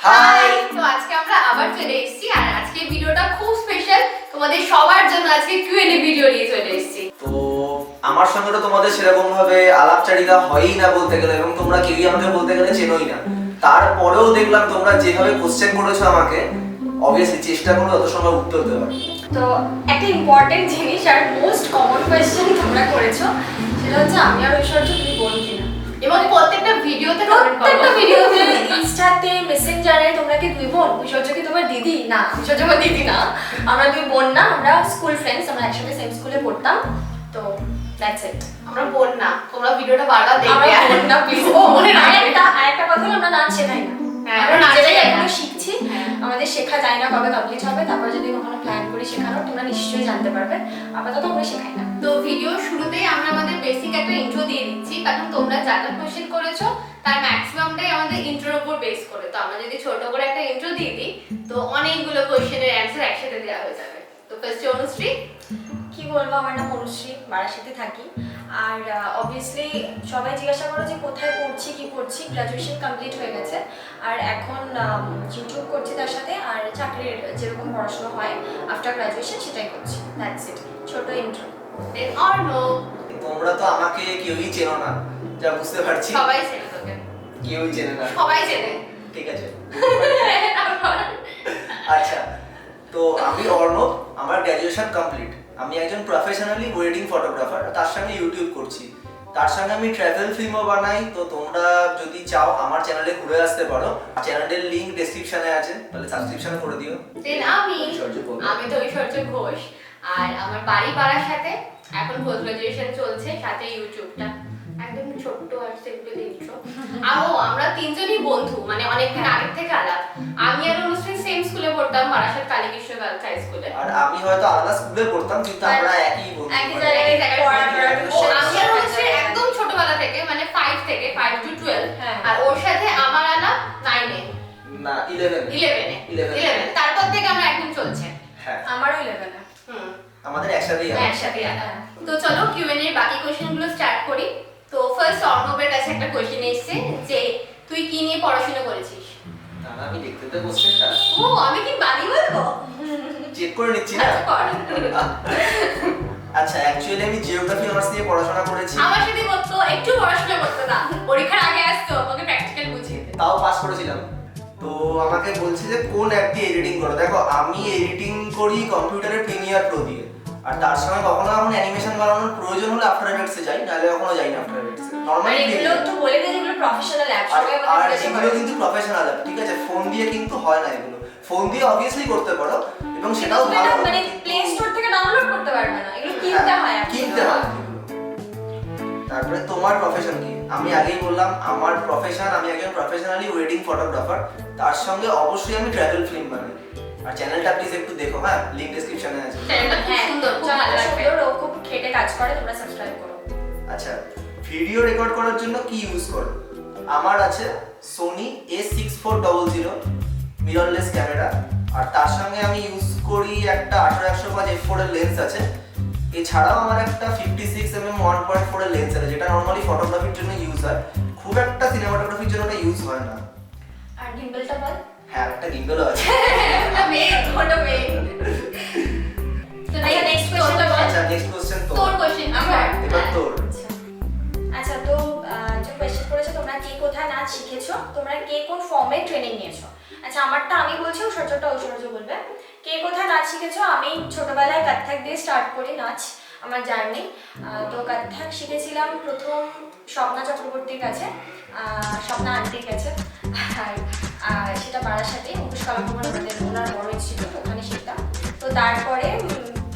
High. তো আজকে আমরা আবার চলে এসেছি আর আজকে ভিডিওটা খুব স্পেশাল, তোমাদের সবার জন্য আজকে কিউএনএ ভিডিও নিয়ে চলে এসেছি। তো আমার সঙ্গে তো তোমাদের সেরকম ভাবে আলাপচারিতা হয়ই না বলতে গেলে, এবং তোমরা কেউই আমাকে বলতে গেলে চেনোই না। তারপরেও দেখলাম তোমরা যেভাবে কোশ্চেন করেছো আমাকে, অবভিয়াসলি চেষ্টা করো যত সময় উত্তর দেওয়ার। তো একটা ইম্পর্টেন্ট জিনিস আর মোস্ট কমন কোয়েশ্চেন তোমরা করেছো, সেটা হচ্ছে আমি আর ঐশ্বর্য তুমি বোন কিনা। এবং প্রত্যেকটা ভিডিওতে প্রত্যেকটা ভিডিওতে ইনস্টাতে মেসেঞ্জারে তোমরা কি দুই বোন? ঐশ্বর্য কি তোমার দিদি? না, ঐশ্বর্য আমার দিদি না, আমরা দুই বোন না, আমরা স্কুল ফ্রেন্ডস, আমরা একসাথে সেম স্কুলে পড়তাম। তো দ্যাটস ইট। আমরা বোন না, তোমরা ভিডিওটা বারবার দেখবে। আমরা বোন না প্লিজ। ও মনে আরেকটা কথা হলো, আমরা নাচ শেখাই না। আমরা নাচের এখনো শিখছি, আমাদের শেখা যায় না, কবে কমপ্লিট হবে, তারপর যদি কখনো প্ল্যান করি শেখানোর তোমরা নিশ্চয়ই জানতে পারবে। আপাতত আমরা শেখাই না। তো ভিডিও শুরুতেই আমরা আমাদের বেসিক একটা ইন্ট্রো দিয়ে দিচ্ছি, কারণ তোমরা যা যা কোশ্চেন করেছো তার ম্যাক্সিমামটাই আমাদের ইন্ট্রোর উপর বেস করে। তো আমরা যদি ছোট করে একটা ইন্ট্রো দিয়ে দিই তো অনেকগুলো কোশ্চেনের অ্যান্সার একসাথে দেওয়া হয়ে যাবে। তো ফার্স্টে অনুশ্রী, কি বলবো, আমার নাম অনুশ্রী, বারাসাতে থাকি। আর অবভিয়াসলি সবাই জিজ্ঞাসা করো যে কোথায় পড়ছি, কি পড়ছি। গ্র্যাজুয়েশন কমপ্লিট হয়ে গেছে আর এখন ইউটিউব করছি তার সাথে, আর চাকরির যেরকম পড়াশোনা হয় আফটার গ্র্যাজুয়েশন সেটাই করছি। দ্যাটস ইট, ছোট ইন্ট্রো। দেন অর্ণব। তোমরা তো আমাকে কেউই চেনো না, যা বুঝতে পারছি। সবাই চেনে তোকে। কেউই চেনে না। সবাই চেনে। ঠিক আছে। আচ্ছা, তো আমি অর্ণব, আমার গ্র্যাজুয়েশন কমপ্লিট। আমি একজন প্রফেশনালি ওয়েডিং ফটোগ্রাফার, তার সঙ্গে ইউটিউব করছি, তার সঙ্গে আমি ট্রাভেল ফিল্মও বানাই। তো তোমরা যদি চাও আমার চ্যানেলে ঘুরে আসতে পারো, চ্যানেলের লিংক ডেসক্রিপশনে আছে, তাহলে সাবস্ক্রিপশন করে দিও। দেন আমি তো ঐশ্বর্য ঘোষ, আর আমার বাড়ি পাড়ার সাথে, এখন পোস্ট গ্রাজুয়েশন চলছে, সাথে ইউটিউবটা একদম ছোট্ট আর সিম্পল ইন্ট্রো। আমরা তিনজনই বন্ধু, মানে অনেকদিন আগে থেকে আলাপ। আমি আর অনুশ্রী সেম স্কুলে পড়তাম, বারাসাত কালীকৃষ্ণ গার্লস হাই স্কুলে। আর আমি হয়তো আলাদা স্কুলে পড়তাম, কিন্তু আমরা একই বন্ধু। একই জায়গায় আমি আর অনুশ্রী একদম ছোটবেলা থেকে, মানে 5 থেকে 5 to 12, আর ওর সাথে আমার আলাপ 9 এ না 11 তারপর থেকে আমরা একদম চলছে। হ্যাঁ, আমারও 11 এ। আমাদের একসাথেই আছে। একসাথে আলাপ। তো চলো কিউএনএ এর বাকি কোশ্চেনগুলো স্টার্ট করি। তো ফার্স্ট অর্ণবের কাছে একটা কোশ্চেন এসেছে যে তুই কি নিয়ে পড়াশোনা করেছিস? দাদা আমি দেখতে তো কোশ্চেনটা ও, আমি কি বানি বলবো? চেক করে নিচ্ছি না। আচ্ছা, কর। আচ্ছা, অ্যাকচুয়ালি আমি জিওগ্রাফি অনার্স নিয়ে পড়াশোনা করেছি। আমার সাথে করতো, একটু পড়াশোনা করতো না, পরীক্ষার আগে আসতো, আমাকে প্র্যাকটিক্যাল বুঝিয়ে দিত। তাও পাস করেছিলাম। তো আমাকে বলছে যে কোন অ্যাপ দিয়ে এডিটিং করো। দেখো, আমি এডিটিং করি কম্পিউটারে প্রিমিয়ার প্রো দিয়ে, আর তার সঙ্গে কখনো কখনো অ্যানিমেশন বানানোর প্রয়োজন হলে আফটার এফেক্টসে যাই, নাহলে কখনো যাই না আফটার এফেক্টসে। নরমালি এগুলো একটু বলে দে যেগুলো প্রফেশনাল অ্যাপ, সবাই আর আমাদের জিজ্ঞাসা এগুলো করে। কিন্তু প্রফেশনাল অ্যাপ, ঠিক আছে? ফোন দিয়ে কিন্তু হয় না এগুলো। ফোন দিয়ে অবভিয়াসলি করতে পারো, এবং সেটাও তুমি ভালো এটা হবে। মানে প্লে স্টোর থেকে ডাউনলোড করতে পারবে না, এগুলো কিনতে হয়। কিনতে হয়। তারপরে তোমার প্রফেশন কি? আমি আগেই বললাম আমার প্রফেশন, আমি একজন প্রফেশনালি ওয়েডিং ফটোগ্রাফার, তার সঙ্গে অবশ্যই আমি ট্রাভেল ফিল্ম বানাই। আর চ্যানেলটা প্লিজ একটু দেখো, হ্যাঁ, লিংক ডেসক্রিপশনে আছে। চ্যানেলটা খুব হ্যাঁ, সুন্দর, খুব ভালো লাগবে। সুন্দর, ও খুব খেটে কাজ করে, তোমরা সাবস্ক্রাইব করো। আচ্ছা, ভিডিও রেকর্ড করার জন্য কি ইউজ করো? আমার আছে সোনি A6400 মিররলেস ক্যামেরা, আর তার সঙ্গে আমি ইউজ করি একটা 18-105 f4 এর লেন্স আছে। এছাড়াও আমার একটা 56mm 1.4 এর লেন্স আছে, যেটা নরমালি ফটোগ্রাফির জন্য ইউজ হয়, খুব একটা সিনেমাটোগ্রাফির জন্য ওটা ইউজ হয় না। আর গিম্বলটা বল। হ্যাঁ, একটা গিম্বলও আছে। ওটা মেন, ওটা মেন। তো আচ্ছা, next question টা বল। আচ্ছা, নেক্সট কোশ্চেন তোর কোশ্চেন আমার? এবার তোর। আচ্ছা, তো যে কোয়েশ্চেন করেছে তোমরা কে কোথায় নাচ শিখেছো, তোমরা কে কোন ফর্মে ট্রেনিং নিয়েছো। আচ্ছা, আমারটা আমি বলছি, ঐশ্বর্যটা ঐশ্বর্য বলবে। কে কোথায় নাচ শিখেছো? আমি ছোটবেলায় কত্থক দিয়ে স্টার্ট করি নাচ, আমার জার্নি। তো কত্থক শিখেছিলাম প্রথম স্বপ্না চক্রবর্তীর কাছে, স্বপ্না আন্টির কাছে। আর সেটা বারাসাতে অঙ্কুশ কলাভবন, আমাদের ওনার বড় ইনস্টিটিউট, ওখানে শিখতাম। তো তারপরে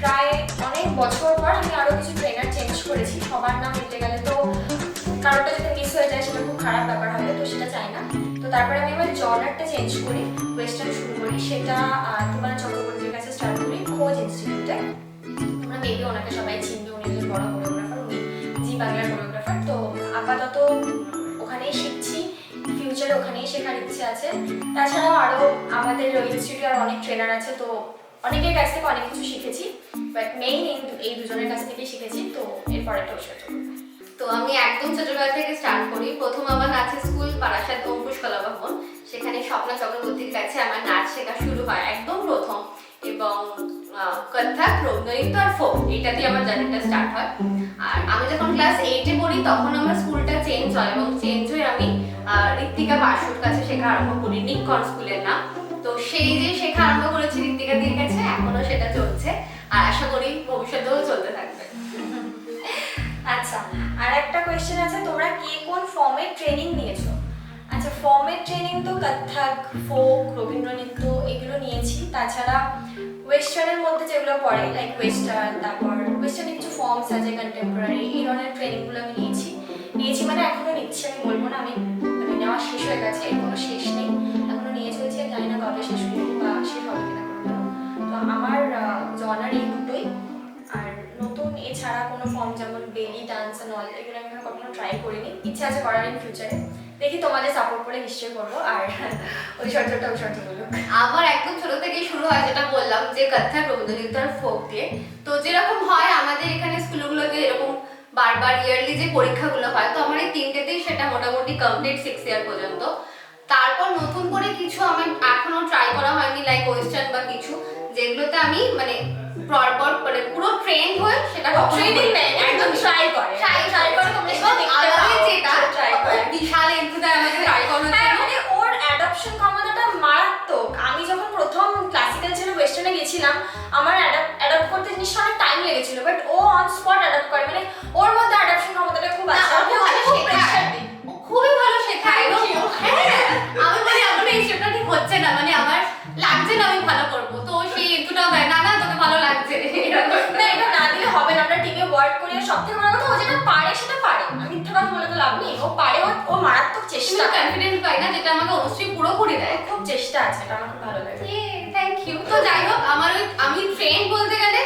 প্রায় অনেক বছর পর আমি আরও কিছু ট্রেনার চেঞ্জ করেছি। সবার নাম নিতে গেলে তো কারোটা যদি মিস হয়ে যায় সেটা খুব খারাপ ব্যাপার হবে, তো সেটা চাই না। তো তারপরে আমি আমার জনারটা চেঞ্জ করি, ওয়েস্টার্ন শুরু করি, সেটা তোমার চক্রবর্তীর কাছে স্টার্ট করি, খোঁজ ইনস্টিটিউটে। তোমরা মেবি ওনাকে সবাই চিনবে, উনি একজন বড় কোরিওগ্রাফার, উনি জি বাংলার কোরিওগ্রাফার। তো আপাতত ওখানেই শিখছি, ফিউচারে ওখানেই শেখার ইচ্ছে আছে। তাছাড়াও আরও আমাদের ইনস্টিটিউটে আর অনেক ট্রেনার আছে, তো অনেকের কাছ থেকে অনেক কিছু শিখেছি, বাট মেইন এই দুজনের কাছ থেকেই শিখেছি। তো এরপর একটা ঐশ্বর্য। তো আমি একদম ছোটবেলা থেকে স্টার্ট করি। প্রথম আমার নাচের স্কুল বারাসাত অঙ্কুশ কলাভবন, সেখানে স্বপ্না চক্রবর্তীর কাছে আমার নাচ শেখা শুরু হয় একদম প্রথম, এবং কত্থক, রবীন্দ্রনৃত্য আর ফোক এটা দিয়ে আমার জার্নিটা স্টার্ট হয়। আর আমি যখন ক্লাস 8-এ পড়ি তখন আমার স্কুলটা চেঞ্জ হয়, এবং চেঞ্জ হয়ে আমি ঋত্বিকা বাসুর কাছে শেখা আরম্ভ করি, নিকন স্কুলের নাম। তো সেই যে শেখা আরম্ভ করেছি ঋত্বিকা দিদির কাছে, এখনো সেটা চলছে আর আশা করি ভবিষ্যতেও চলতে থাকবে। আচ্ছা, আর একটা কোয়েশ্চেন আছে, তোমরা কে কোন ফর্মে ট্রেনিং নিয়েছো? আচ্ছা, ফর্মের ট্রেনিং তো কত্থক, ফোক, রবীন্দ্রনৃত্য এগুলো নিয়েছি। তাছাড়া ওয়েস্টার্নের মধ্যে যেগুলো পড়ে লাইক ওয়েস্টার্ন, তারপর ওয়েস্টার্নে কিছু ফর্মস আছে, কন্টেম্পোরারি, এই ধরনের ট্রেনিংগুলো আমি নিয়েছি মানে এখনো নিচ্ছি, আমি বলবো না আমি মানে নেওয়া শেষ হয়ে গেছে, এর কোনো শেষ নেই, এখনো নিয়ে চলছি, জানি না কবে শেষ হয়ে বা শেষ হবে কিনা কোনোদিনও। তো আমার জনার এই দুটোই। আর নতুন এছাড়া কোনো ফর্ম যেমন বেলি ডান্স অ্যান্ড অল এগুলো আমি কখনো ট্রাই করিনি, ইচ্ছা আছে করার ইন ফিউচারে, দেখি তোমাদের সাপোর্ট করে নিশ্চয়ই করবো। আর ঐশ্বর্যটা বলো। আমার একদম ছোট থেকেই শুরু হয়, যেটা বললাম যে কত্থক, রবীন্দ্রনৃত্য আর ফোক দিয়ে। তো যেরকম হয় আমাদের এখানে স্কুলগুলোতে এরকম বারবার ইয়ারলি যে পরীক্ষাগুলো হয়, তো আমার এই তিনটেতেই সেটা মোটামুটি কমপ্লিট 6 ইয়ার পর্যন্ত। তারপর নতুন করে কিছু আমার এখনো ট্রাই করা হয়নি, লাইক ওয়েস্টার্ন বা কিছু, যেগুলোতে আমি মানে প্রপার মানে পুরো ট্রেন হয়ে সেটা ট্রেনিং নেই, একদম ট্রাই করে তোমরা সেটা দেখতে পাও, যেটা ট্রাই করে বিশাল এনথুজিয়াজম আমাকে ট্রাই করার জন্য। মানে ওর অ্যাডাপশন ক্ষমতাটা মারাত্মক। আমি যখন প্রথম ক্লাসিক্যাল ছেড়ে ওয়েস্টার্নে গেছিলাম, আমার অ্যাডাপ্ট করতে জিনিসটা অনেক টাইম লেগেছিল, বাট ও অন স্পট অ্যাডাপ্ট করে, মানে ওর মধ্যে অ্যাডাপশন ক্ষমতাটা খুব আছে। ও খুবই ভালো শেখায়। হ্যাঁ, আমি বলি আমার এই শেপটা ঠিক হচ্ছে না, মানে আমার লাগছে না আমি ভালো করবো, তো সেই একটুটাও দেয় না, না তোকে ভালো লাগছে না, এটা না দিলে হবে না, আমরা টিমে ওয়ার্ক করি। আর সবথেকে বড় কথা, ও যেটা পারে সেটা পারে, আমি মিথ্যা কথা বলে তো লাভ নেই, ও পারে, ও মারাত্মক চেষ্টা, কনফিডেন্স পাই না, যেটা আমাকে অনুশ্রী পুরোপুরি দেয়। খুব চেষ্টা আছে, এটা আমার খুব ভালো লাগে। Thank you. তো যাই হোক, আমি ট্রেন বলতে গেলে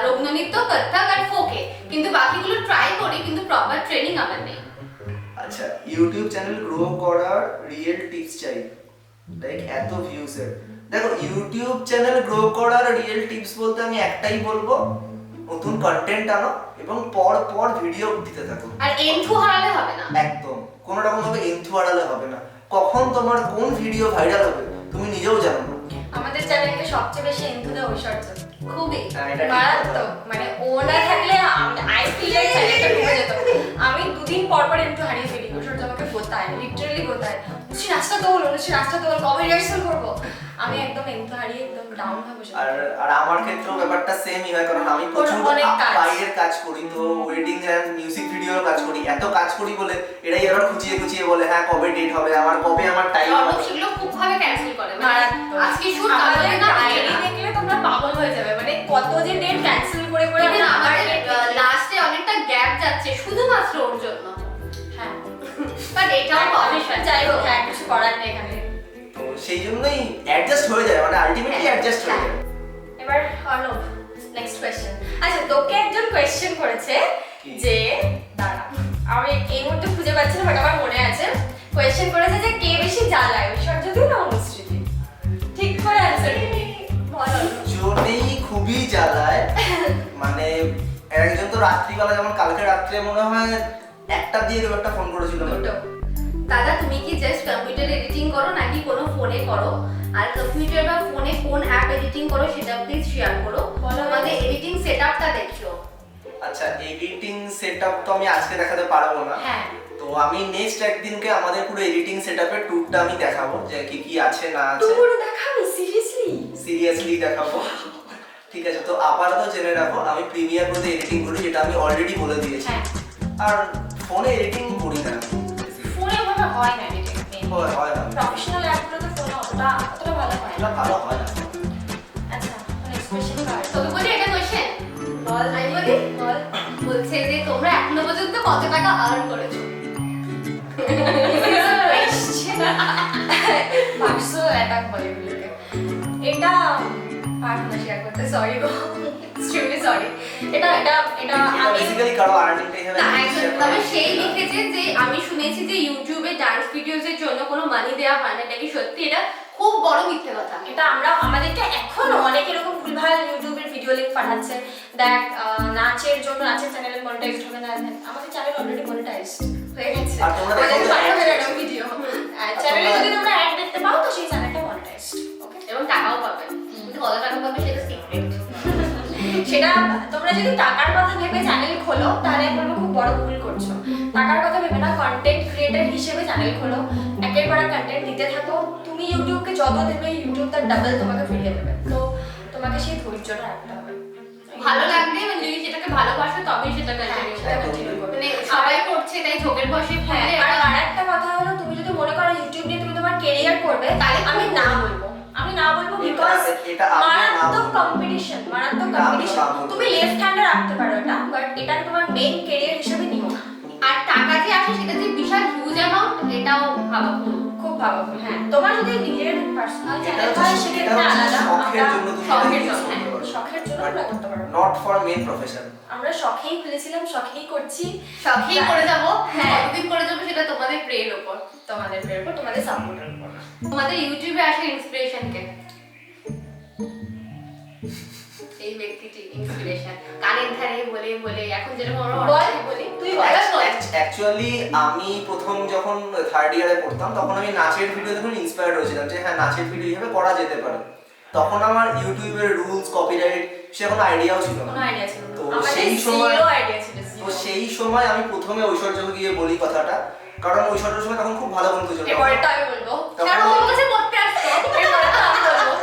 রবীন্দ্রনৃত্য, কত্থক আর ফোকে, কিন্তু বাকিগুলো ট্রাই করি, কিন্তু প্রপার ট্রেনিং আমার নেই। আচ্ছা, ইউটিউব চ্যানেল গ্রো করার রিয়েল টিপস চাই, লাইক এত ভিউজ এর। দেখো, ইউটিউব চ্যানেল গ্রো করার রিয়েল টিপস বলতে আমি একটাই বলবো, নতুন কন্টেন্ট আনো এবং পর ভিডিও দিতে থাকো। আর এন্থু হারালে হবে না, একদম কোনো রকম ভাবে এন্থু হারালে হবে না। কখন তোমার কোন ভিডিও ভাইরাল হবে তুমি নিজেও জানো না। আমাদের চ্যানেলকে সবচেয়ে বেশি এন্থু দেয় ঐশ্বর্য, খুবই এটা ঠিক মারাত্মক। মানে ও না থাকলে আই ফিল লাইক চ্যানেলটা ডুবে যেত। আমি দুদিন পর এন্থু হারিয়ে ফেলি, ঐশ্বর্য আমাকে গোতায়, লিটারালি গোতায়, উঠছি রাস্তা দৌড়, কবে রিহার্সাল করবো, আমি একদম এন্থু হারিয়ে একদম ডাউন হয়ে বসে। আর আমার ক্ষেত্রেও ব্যাপারটা সেমই হয়, কারণ আমি প্রচুর বাইরের কাজ করি, তো ওয়েডিং এন্ড মিউজিক ভিডিওর কাজ করি, এত কাজ করি বলে এরাই আবার খুঁচিয়ে বলে হ্যাঁ কবে ডেট হবে, কবে আমার টাইম হবে, সেগুলো খুব ভাবে ক্যান্সেল করে। মারাত্মক। আজকে শুট আমাদের আমাদের না ডায়েরি দেখলে তোমরা পাগল হয়ে যাবে, মানে কত যে ডেট ক্যান্সেল করে আমাদের লাস্টে অনেকটা গ্যাপ যাচ্ছে শুধুমাত্র ওর জন্য। হ্যাঁ, বাট এটাও প্রফেশন, যাই হোক, হ্যাঁ কিছু করার নেই এখানে। তো সেই জন্যই অ্যাডজাস্ট হয়ে যায়, মানে আলটিমেটলি অ্যাডজাস্ট হয়ে যায়। এবার অর্ণব, নেক্সট কোয়েশ্চেন। আচ্ছা, তোকে একজন কোয়েশ্চেন করেছে যে, দাঁড়া আমি এই মুহূর্তে খুঁজে পাচ্ছি না, বাট আমার মনে আছে, কোয়েশ্চেন করেছে যে কে বেশি জ্বালায়, ঐশ্বর্যদি না অনুশ্রীদি? ঠিক করে অ্যানসার বল। দুজনেই খুবই জ্বালায়, মানে একজন তো রাত্রিবেলা, যেমন কালকে রাত্রে মনে হয় একটা দিয়ে দেবো একটা ফোন করেছিল, দাদা তুমি কি জাস্ট কম্পিউটার এডিটিং করো নাকি কোনো ফোনে করো, আর কম্পিউটার বা ফোনে কোন অ্যাপ এডিটিং করো সেটা প্লিজ শেয়ার করো, আমাদের এডিটিং সেটআপটা দেখিও। আচ্ছা, এডিটিং সেটআপ তো আমি আজকে দেখাতে পারবো না, হ্যাঁ, তো আমি নেক্সট একদিনকে আমাদের পুরো এডিটিং সেটআপের টুরটা আমি দেখাবো, যে কি আছে না আছে। তোর দেখাবি সিরিয়াসলি দেখাবো। ঠিক আছে, তো আপাতত জেনে রাখো আমি প্রিমিয়ার প্রোতে এডিটিং করি, যেটা আমি অলরেডি বলে দিয়েছি। হ্যাঁ, আর ফোনে এডিটিং করি না, ফোনে ভাবে হয় না এডিটিং, হয় না, প্রফেশনাল অ্যাপগুলোতে ফোনে অতটা ভালো হয় না। এটা ভালো হয় না। আচ্ছা, নেক্সট কোয়েশ্চেন কার? তোকে বলি এটা কোশ্চেন বল। আমি বলি বল। বলছে যে তোমরা এখনো পর্যন্ত কত টাকা আর্ন করেছো? 500 অ্যাটাক বলে এগুলোকে। এটা পারবো না শেয়ার করতে, সরি গো, এক্সট্রিমলি সরি। এটা আমি বেসিক্যালি কারো আর্নিংটাই হবে না, একদম। তবে সেই লিখেছে যে আমি শুনেছি যে ইউটিউবে ডান্স ভিডিওস এর জন্য কোনো মানি দেওয়া হয় না, এটা কি সত্যি? এটা খুব বড় মিথ্যে কথা। এটা আমাদেরকে এখনো অনেক এরকম ভুলভাল ইউটিউবের ভিডিও লিংক পাঠাচ্ছে, দেখ নাচের জন্য নাচের চ্যানেলে মনিটাইজড হবে না, আমাদের চ্যানেল অলরেডি মনিটাইজড হয়ে গেছে, আর তোমরা আমাদের দেখো পাঠাবে না ভিডিও চ্যানেলে, যদি তোমরা অ্যাড দেখতে পাও সেটা তোমরা যদি টাকার কথা ভেবে চ্যানেল খোলো তাহলে আমি বলবো খুব বড় ভুল করছো। টাকার কথা ভেবে না, কন্টেন্ট ক্রিয়েটর হিসেবে চ্যানেল খোলো, একের পর এক কন্টেন্ট দিতে থাকো। তুমি ইউটিউবকে যত দেবে ইউটিউব তার ডাবল তোমাকে ফিরিয়ে দেবে। তো তোমাকে সেই ধৈর্যটা রাখতে হবে। ভালো লাগবে মানে যদি সেটাকে ভালোবাসো তবেই সেটা কন্টিনিউ করবে। মানে সবাই করছে তাই ঝোঁকের বসে হ্যাঁ, পড়লে আর আরেকটা কথা হলো তুমি যদি মনে করো ইউটিউব নিয়ে তুমি তোমার ক্যারিয়ার করবে তাহলে আমি না বলবো বিকজ এটা আমি না মারাত্মক বলবো। কম্পিটিশন না বলবো। তুমি লেফট হ্যান্ডে রাখতে পারো এটা, বাট এটা তোমার মেইন ক্যারিয়ার হিসেবে নিও না। আর টাকা যে আসে সেটা যে বিশাল হিউজ অ্যামাউন্ট এটাও ভাবা ভুল। খুব ভালো। হ্যাঁ, তোমার যদি নিজের পার্সোনাল এটা চ্যানেল হচ্ছে- হয় এটা সেক্ষেত্রে হচ্ছে আলাদা। শখের জন্য তুমি এটা শখের use জন্য, করতে পারো। শখের জন্য আমরা করতে পারবো। Not for main profession. আমরা শখেই খুলেছিলাম, শখেই করছি। শখেই করে যাবো, হ্যাঁ। কতদিন করে যাবো সেটা তোমাদের প্রের উপর, তোমাদের পেরবো, তোমাদের সাপোর্টের উপর। তোমাদের ইউটিউবে আসা ইন্সপিরেশন কে? এই ব্যক্তিটি ইন্সপিরেশন কানের ধারে বলে বলে এখন যেরকম আমরা বল, অনেকেই বলি তুই বল। অ্যাকচুয়ালি আমি প্রথম যখন থার্ড ইয়ারে পড়তাম তখন আমি নাচের ভিডিও দেখে ইন্সপায়ার্ড হয়েছিলাম যে হ্যাঁ নাচের ভিডিও এইভাবে করা যেতে পারে। তখন আমার ইউটিউবের রুলস কপিরাইট সে কোনো আইডিয়াও ছিল না। কোনো আইডিয়া ছিল না। তো আমাদের সেই সময় zero idea ছিল, তো zero। সেই সময় আমি প্রথমে ঐশ্বর্যকে গিয়ে বলি কথাটা, কারণ ঐশ্বর্যের সময় তখন খুব ভালো বন্ধু ছিল। এরপরেরটা আমি বলবো। তখন- কারণ ওর কাছে পড়তে আসতো, এরপরেরটা আমি বলবো।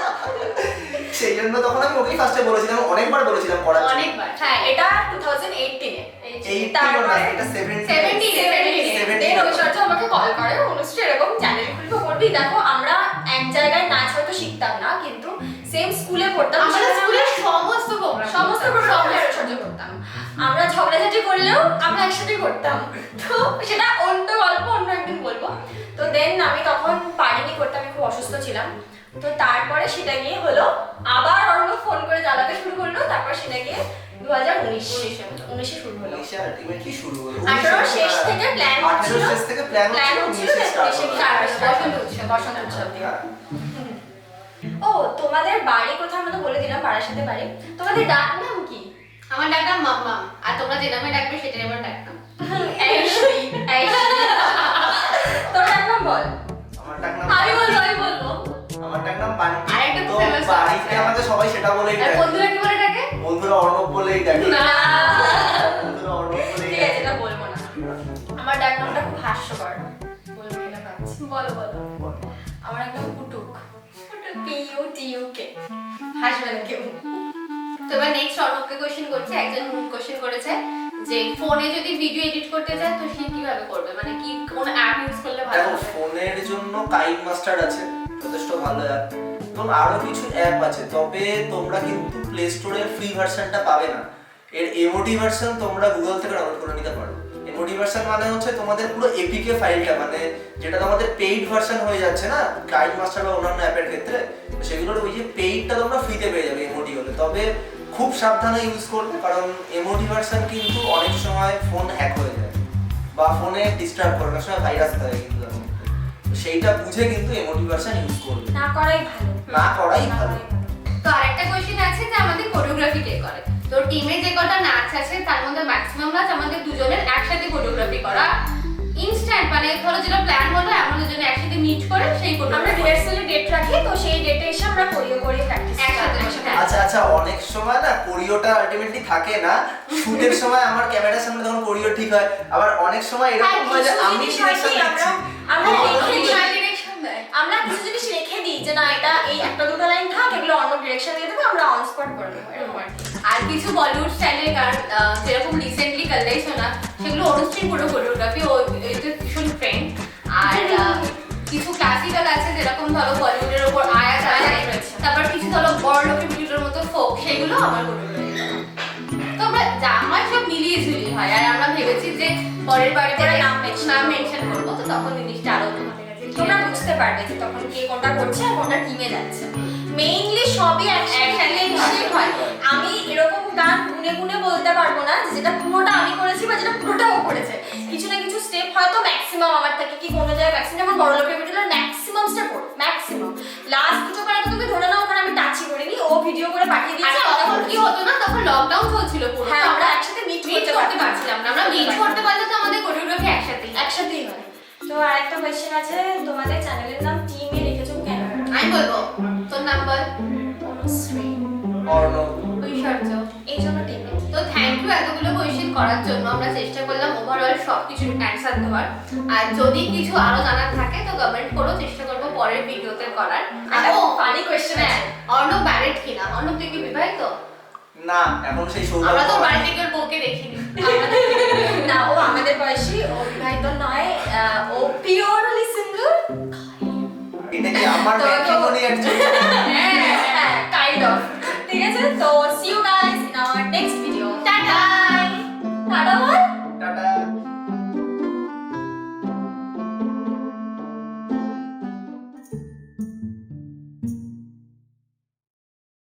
সেই জন্য তখন আমি ওকেই ফার্স্টে বলেছিলাম, অনেকবার বলেছিলাম করার জন্য। অনেকবার। হ্যাঁ, এটা 2018 এ। এই তারপরে এটা 17 দেন ঐশ্বর্য আমাকে কল করে, অনুষ্ঠিত এরকম চ্যানেল খুলবো করবি। দেখো আমরা এক জায়গায় নাচ হয়তো শিখতাম না, কিন্তু সেম স্কুলে পড়তাম। আমরা সেখানে স্কুলের সমস্ত প্রোগ্রাম সমস্ত প্রোগ্রাম ঐশ্বর্য করতাম। আমরা ঝগড়াঝাটি করলেও আমরা একসাথে করতাম। তো সেটা অন্য গল্প, অন্য একদিন বলবো। তো দেন আমি তখন পারিনি করতে, আমি খুব অসুস্থ ছিলাম। তো তারপরে সেটা গিয়ে হলো আবার অন্য ফোন করে জ্বালাতে শুরু করলো। তারপর সেটা গিয়ে 2019 শুরু হলো। আলটিমেটলি শুরু হলো 18 শেষ থেকে প্ল্যান 18 ছিল, শেষ থেকে প্ল্যান হচ্ছিল, স্টার্ট দেন হলো। 19 বসন্ত উৎসব দিয়ে। হ্যাঁ। ও, তোমাদের বাড়ি কোথায় আমরা তো বলে দিলাম, বাড়ির সাথে বাড়ি। তোমাদের ডাক নাম কি? আমার ডাকতাম মাম্মা, আর তোমরা যে নামে ডাকবে সেটাই আমার ডাকতাম। আয়ুষী। তোর ডাক নাম বল। আমার ডাক নাম আমি বলবো। আমার ডাক নাম বান্টি। আরেকটা তো খুব famous বাড়িতে আছে। আমাকে সবাই সেটা বলেই আর ডাকে। বন্ধুরা কি বলে ডাকে? বন্ধুরা অর্ণব বলেই ডাকে। না। বন্ধুরা অর্ণব বলেই ঠিক ডাকে। আছে, এটা বলবো না। আমার ডাক নামটা খুব হাস্যকর, বলবো কিনা ভাবছি। বলো। আমার একদম পুটুক, PUTUK। হাসবে না কেউ। তো এবার নেক্সট অর্ণবকে কোশ্চেন করছে। একজন কোশ্চেন করেছে যে ফোনে যদি ভিডিও এডিট করতে চায় তো সে কিভাবে করবে, মানে কি কোন অ্যাপ ইউজ করলে ভালো দেখো হবে? ফোনের জন্য কাইন মাস্টার আছে, যথেষ্ট ভালো অ্যাপ, এবং আরো কিছু অ্যাপ আছে। তবে তোমরা কিন্তু প্লে স্টোরের ফ্রি ভার্সনটা পাবে না। এর এমওডি ভার্সন তোমরা গুগল থেকে ডাউনলোড করে নিতে পারো। এমওডি ভার্সন মানে হচ্ছে তোমাদের পুরো এপিকে ফাইলটা, মানে যেটা তোমাদের পেইড ভার্সন হয়ে যাচ্ছে না কাইন মাস্টার বা অন্যান্য অ্যাপের ক্ষেত্রে, তো সেগুলোর ওই যে পেইডটা তোমরা ফ্রিতে পেয়ে যাবে এমওডি হলে। তবে খুব সাবধানে ইউজ করবে, কারণ এমওডি ভার্সন কিন্তু অনেক সময় ফোন হ্যাক হয়ে যায় বা ফোনে ডিস্টার্ব করে, অনেক সময় ভাইরাস থাকে কিন্তু তার মধ্যে। তো সেইটা বুঝে কিন্তু এমওডি ভার্সন ইউজ করবে, না করাই ভালো। না করাই ভালো। তো আরেকটা কোশ্চেন আছে যে আমাদের কোরিওগ্রাফি কে করে? তো টিমে যে কটা নাচ আছে তার মধ্যে ম্যাক্সিমাম নাচ আমাদের দুজনের একসাথে কোরিওগ্রাফি করা। ইনস্ট্যান্ট মানে ধরো যেটা প্ল্যান হলো আমাদের দুজনে একসাথে মিট করে সেই আমরা কোরিওগ্রাফি রিহার্সালে ডেট রাখি, তো সেই ডেটে এসে আমরা কোরিও করে প্র্যাকটিস একসাথে বসে, হ্যাঁ। আচ্ছা অনেক সময় না কোরিওটা আলটিমেটলি থাকে না, শুটের সময় আমার ক্যামেরার সামনে তখন কোরিও ঠিক হয়, আবার অনেক সময় এরকম হয় যে আমি ডিরেকশন দিচ্ছি। আমরা রেখে দিই, ডিরেকশন দেয়। আমরা কিছু জিনিস রেখে দিই যে না এটা এই একটা দুটো লাইন থাক, এগুলো অন্য ডিরেকশন দিয়ে দেবো, আমরা অন স্পট করে দেবো, এরকম আর কি। আর কিছু বলিউড স্টাইলের গান যেরকম রিসেন্টলি কাল্লাই শোনা, সেগুলো অনুষ্ঠিত পুরো কোরিওগ্রাফি ও এতে ভীষণ ফ্রেন্ড। আর কিছু ক্লাসিক্যাল আছে যেরকম ধরো বলিউডের ওপর আয়াত আছে, তারপর কিছু ধরো বড় লোকের ভিডিওর মতো ফোক, সেগুলো আমার কোরিওগ্রাফি করা। তো আমরা আমার সব মিলিয়ে ঝুলিয়ে হয়। আর আমরা ভেবেছি যে পরের বাড়িতে নাম মেনশন করবো, তো তখন জিনিসটা আরো তোমাদের কাছে তোমরা বুঝতে পারবে যে তখন কে কোনটা করছে আর কোনটা টিমে যাচ্ছে। মেইনলি সবই একসাথে মিশে হয়। আমি এরকম গান গুনে গুনে বলতে পারবো না যেটা পুরোটা আমি করেছি বা যেটা পুরোটা ও করেছে। কিছু না কিছু স্টেপ হয়তো ম্যাক্সিমাম আমার থেকে কি কোনো জায়গায় ম্যাক্সিমাম, যেমন বড় লোকের ভিডিওর ম্যাক্সিমাম স্টেপ করো, ম্যাক্সিমাম লাস্ট দুটো করে তো তুমি ধরে নাও ওখানে আমি টাচই করিনি, ও ভিডিও করে পাঠিয়ে আর দিয়েছে। তখন কি হতো না, তখন লকডাউন চলছিল পুরো, হ্যাঁ, তো আমরা একসাথে মিট করতে পারছিলাম না। আমরা মিট করতে পারলে তো আমাদের কোরিওগ্রাফি একসাথেই হয়। তো আরেকটা কোয়েশ্চেন আছে, তোমাদের চ্যানেলের নাম টিমে রেখেছো কেন? আমি বলবো তোর নাম বল। অনুশ্রী। অর্ণব। ওই রিসার্চও। এই জন্য টেনে। তো থ্যাংক ইউ এতগুলো কোয়েশ্চেন করার জন্য। আমরা চেষ্টা করলাম ওভারঅল সবকিছু অ্যান্সার দেওয়ার। আর যদি কিছু আরো জানার থাকে তো কমেন্ট করো, চেষ্টা করবো পরের ভিডিওতে করার। আর একটা ও funny question হ্যাঁ, আছে। অর্ণব ম্যারিড কিনা? অর্ণব তুই কি বিবাহিত? না, এখন সেই আমরা তো সৌভাগ্য বাড়ি থেকে ওর বউকে দেখিনি। না, ও আমাদের বয়সী, ও বিবাহিত নয়, ও পিওরলি সিঙ্গেল। এটা কি আমার তো- ম্যাট্রিমনি অ্যাকচুয়ালি? হ্যাঁ, কাইন্ড অফ। ঠিক আছে, তো